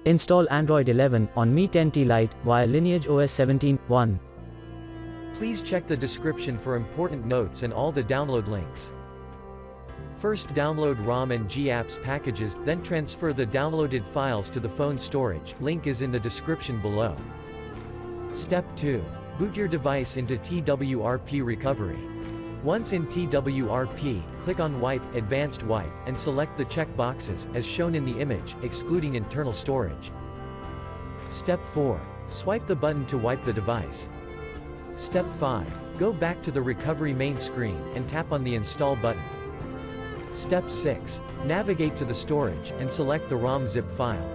Install Android 11 on Mi 10T Lite via LineageOS 17.1. Please check the description for important notes and all the download links. First download ROM and GApps packages, then transfer the downloaded files to the phone storage, link is in the description below. Step 2. Boot your device into TWRP recovery. Once in TWRP, click on Wipe, Advanced Wipe, and select the check boxes, as shown in the image, excluding internal storage. Step 4. Swipe the button to wipe the device. Step 5. Go back to the recovery main screen, and tap on the Install button. Step 6. Navigate to the storage, and select the ROM zip file.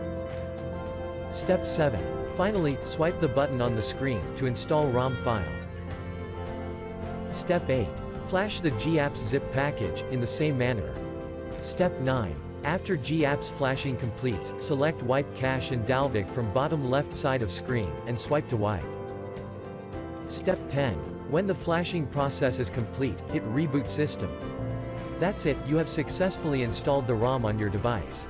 Step 7. Finally, swipe the button on the screen, to install ROM file. Step 8. Flash the GApps zip package, in the same manner. Step 9. After GApps flashing completes, select Wipe Cache and Dalvik from bottom left side of screen, and swipe to wipe. Step 10. When the flashing process is complete, hit Reboot System. That's it, you have successfully installed the ROM on your device.